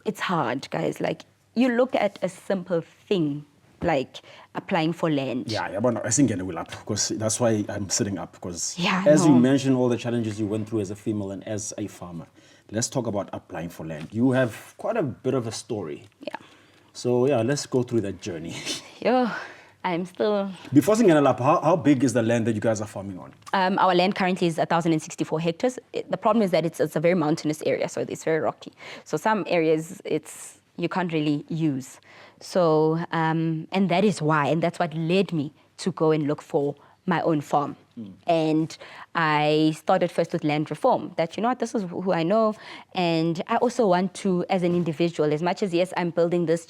it's hard, guys. Like, you look at a simple thing, like applying for land. Yeah, but I think I will up because that's why I'm sitting up because Yeah, as you no. mentioned all the challenges you went through as a female and as a farmer, let's talk about applying for land. You have quite a bit of a story. Yeah. So yeah, let's go through that journey. Yo, I'm still... Before singing up, how big is the land that you guys are farming on? Our land currently is 1,064 hectares. The problem is that it's a very mountainous area, so it's very rocky. So some areas you can't really use. So, and that is why, and that's what led me to go and look for my own farm. And I started first with land reform, that, you know what, this is who I know. And I also want to, as an individual, as much as, yes, I'm building this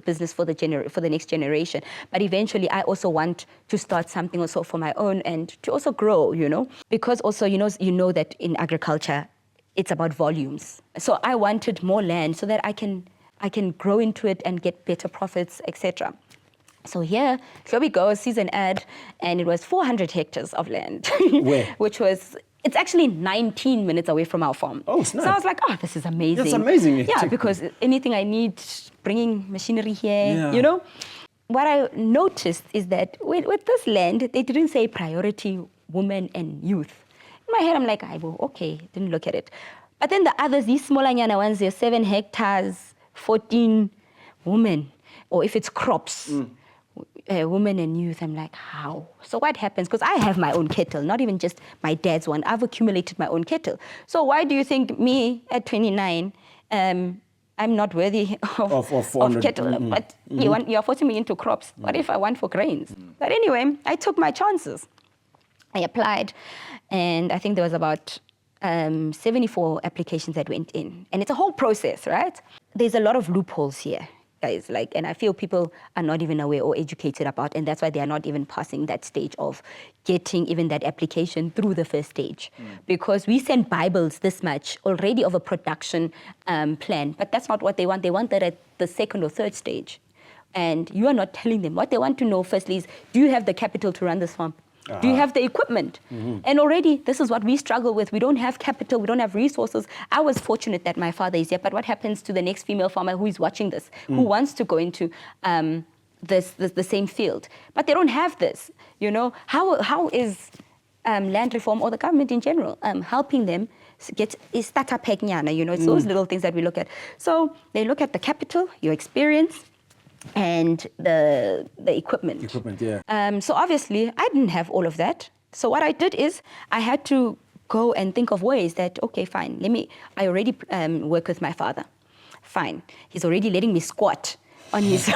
business for the next generation, but eventually I also want to start something also for my own and to also grow, you know. Because also, you know that in agriculture, it's about volumes. So I wanted more land so that I can grow into it and get better profits, etc. So here we go, sees an ad, and it was 400 hectares of land. Where? Which was, it's actually 19 minutes away from our farm. Oh, snap. So I was like, oh, this is amazing. That's amazing. Yeah, because anything I need, bringing machinery here, you know. What I noticed is that with this land, they didn't say priority women and youth. In my head, I'm like, okay, didn't look at it. But then the others, these smaller nyana ones, they're 7 hectares, 14 women, or if it's crops, women and youth, I'm like, how? So what happens? Because I have my own kettle, not even just my dad's one. I've accumulated my own kettle. So why do you think me at 29, I'm not worthy of kettle? But you're forcing me into crops. What if I want for grains? But anyway, I took my chances. I applied, and I think there was about 74 applications that went in. And it's a whole process, right? There's a lot of loopholes here, guys. Like, and I feel people are not even aware or educated about, and that's why they are not even passing that stage of getting even that application through the first stage. Because we send Bibles this much already of a production plan, but that's not what they want. They want that at the second or third stage. And you are not telling them. What they want to know firstly is, do you have the capital to run this farm? Do you have the equipment? And already, this is what we struggle with. We don't have capital, we don't have resources. I was fortunate that my father is here, but what happens to the next female farmer who is watching this, who wants to go into the same field? But they don't have this, you know? How is land reform or the government in general helping them get a startup peknyana, you know? It's those little things that we look at. So they look at the capital, your experience, and the equipment. So obviously, I didn't have all of that. So what I did is I had to go and think of ways that, okay, fine, I already work with my father. Fine. He's already letting me squat on his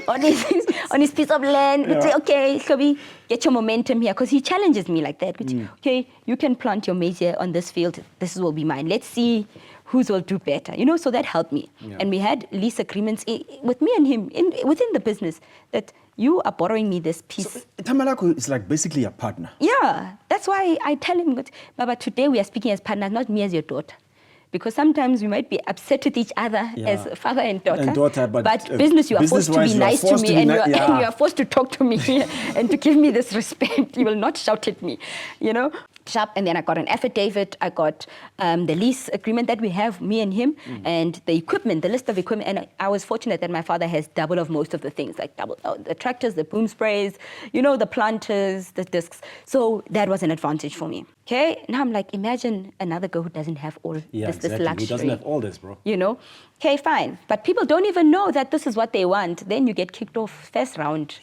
on his piece of land. Say, okay, Hlobi, get your momentum here, because he challenges me like that. Okay, you can plant your maize here on this field. This will be mine. Let's see whose will do better. You know, so that helped me. And we had lease agreements with me and him within the business that you are borrowing me this piece. So Tamalako is like basically a partner. Yeah, that's why I tell him, Baba, today we are speaking as partners, not me as your daughter. Because sometimes we might be upset with each other as father and daughter. But business, you are forced to be nice to me, and you are forced to talk to me and to give me this respect. You will not shout at me, you know. And then I got an affidavit. I got the lease agreement that we have, me and him, and the equipment, the list of equipment. And I was fortunate that my father has double of most of the things, like the tractors, the boom sprays, you know, the planters, the discs. So that was an advantage for me. Okay, now I'm like, imagine another girl who doesn't have all this luxury. He doesn't have all this, bro. You know, okay, fine. But people don't even know that this is what they want. Then you get kicked off first round,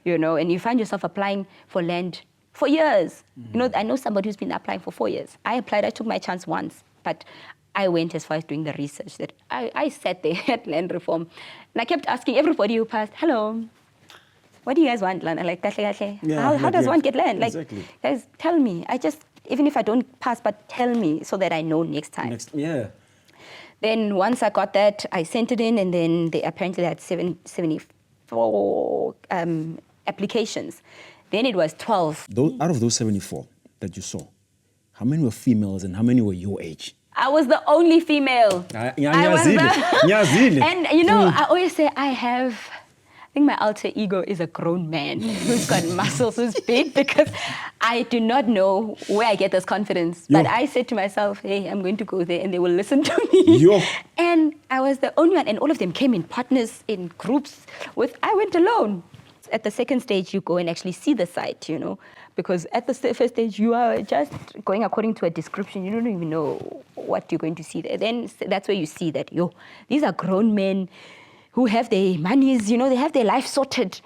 you know, and you find yourself applying for land for years. You know, I know somebody who's been applying for 4 years. I applied, I took my chance once, but I went as far as doing the research that I sat there at land reform, and I kept asking everybody who passed, hello, what do you guys want land? I'm like, how does one get land? Like, guys, tell me. Even if I don't pass, but tell me so that I know next time. Then once I got that, I sent it in, and then they apparently had 74 applications. Then it was 12. Out of those 74 that you saw, how many were females and how many were your age? I was the only female. And you know, I always say I have think my alter ego is a grown man who's got muscles, who's big, because I do not know where I get this confidence. But I said to myself, hey, I'm going to go there and they will listen to me. And I was the only one, and all of them came in partners, in groups. I went alone. At the second stage, you go and actually see the site, because at the first stage, you are just going according to a description. You don't even know what you're going to see there. Then that's where you see that, these are grown men who have their monies, they have their life sorted.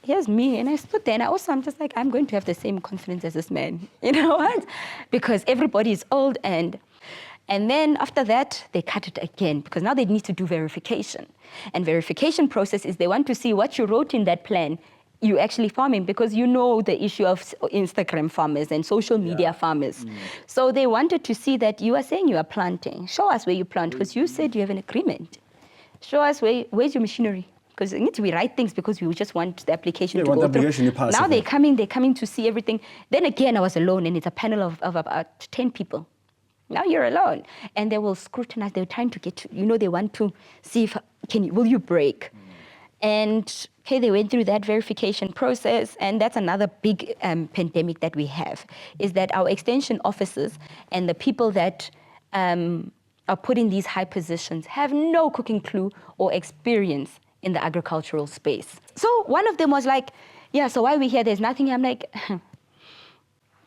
Here's me, and I stood there, and I'm just like, I'm going to have the same confidence as this man, you know what? Because everybody is old, and then after that, they cut it again, because now they need to do verification. And verification process is they want to see what you wrote in that plan, you actually farming, because the issue of Instagram farmers and social media farmers. So they wanted to see that you are saying you are planting. Show us where you plant, because you said you have an agreement. Show us where's your machinery. Because it needs to be right things, because we just want the application to go through. Now they're coming to see everything. Then again, I was alone, and it's a panel of about 10 people. Now you're alone. And they will scrutinize. They're trying to get to, they want to see if, will you break? And they went through that verification process. And that's another big pandemic that we have, is that our extension officers and the people that are put in these high positions have no cooking clue or experience in the agricultural space. So one of them was like, so why are we here? There's nothing. I'm like,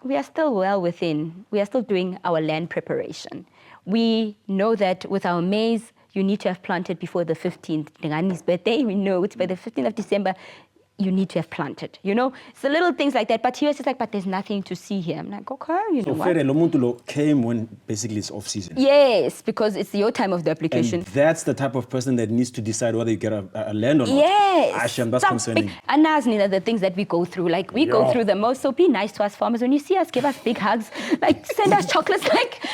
we are still well within. We are still doing our land preparation. We know that with our maize, you need to have planted before the 15th, Ngani's birthday. We know it's by the 15th of December, you need to have planted, It's the little things like that. But he was just like, but there's nothing to see here. I'm like, okay, so what? Came when basically it's off-season. Yes, because it's your time of the application. And that's the type of person that needs to decide whether you get a land or not. Yes. Asham, that's concerning. And that's the things that we go through. Like, we go through the most. So be nice to us farmers. When you see us, give us big hugs. Like, send us chocolates. Like,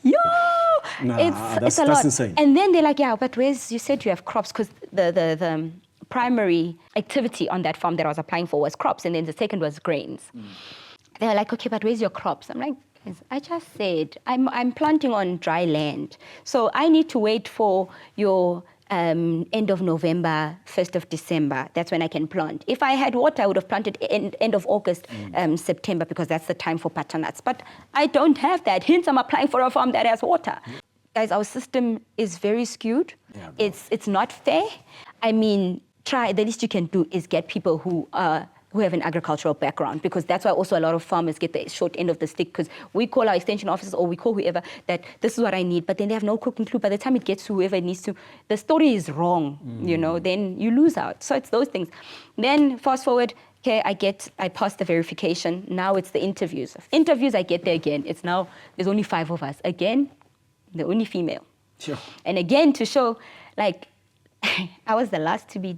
it's a lot. That's insane. And then they're like, but you said you have crops, because the primary activity on that farm that I was applying for was crops, and then the second was grains. They were like, okay, but where's your crops? I'm like, I just said, I'm planting on dry land. So I need to wait for your end of November, 1st of December. That's when I can plant. If I had water, I would have planted end of August, September, because that's the time for butternuts. But I don't have that. Hence, I'm applying for a farm that has water. Guys, our system is very skewed. It's not fair. I mean, the least you can do is get people who have an agricultural background, because that's why also a lot of farmers get the short end of the stick, because we call our extension officers or we call whoever that this is what I need, but then they have no cooking clue. By the time it gets to whoever it needs to, the story is wrong, then you lose out. So it's those things. Then fast forward, I passed the verification. Now it's the interviews. Interviews, I get there again. It's now, there's only 5 of us. Again, the only female. Sure. And again, to show, like, I was the last to be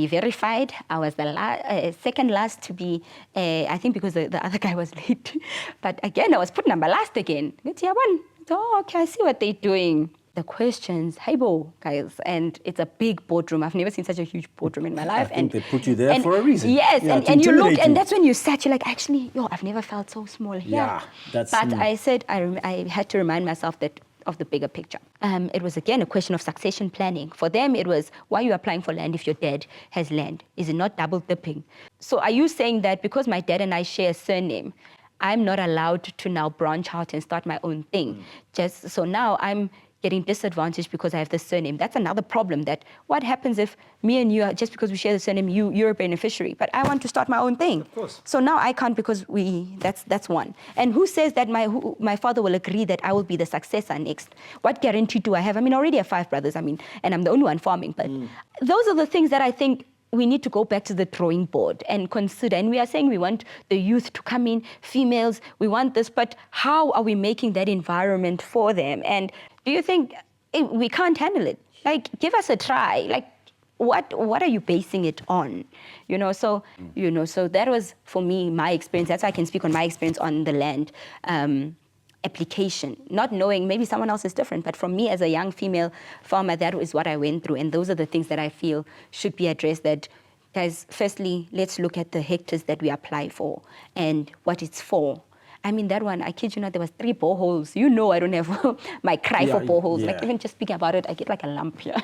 verified. I was the second last to be, I think because the other guy was late. But again, I was put number last again. Okay, I see what they're doing. The questions, guys, and it's a big boardroom. I've never seen such a huge boardroom in my life. I think they put you there for a reason. Yes, and you look, and that's when you sat, you're like, actually, I've never felt so small here. But I said, I had to remind myself of the bigger picture. It was, again, a question of succession planning. For them, it was, why are you applying for land if your dad has land? Is it not double dipping? So are you saying that because my dad and I share a surname, I'm not allowed to now branch out and start my own thing? So now I'm getting disadvantaged because I have this surname. That's another problem. That what happens if me and you, just because we share the surname, you're a beneficiary, but I want to start my own thing. Of course. So now I can't, because that's one. And who says that my father will agree that I will be the successor next? What guarantee do I have? I mean, I already have 5 brothers. I mean, and I'm the only one farming. But those are the things that I think we need to go back to the drawing board and consider. And we are saying we want the youth to come in, females, we want this, but how are we making that environment for them? And do you think we can't handle it? Like, give us a try. Like, what are you basing it on? So that was, for me, my experience. That's why I can speak on my experience on the land application, not knowing, maybe someone else is different, but from me as a young female farmer, that is what I went through. And those are the things that I feel should be addressed. That, guys, firstly, let's look at the hectares that we apply for and what it's for. I mean, that one, I kid you not, there was 3 boreholes. I don't have my cry for boreholes. Like, even just speaking about it, I get like a lump here.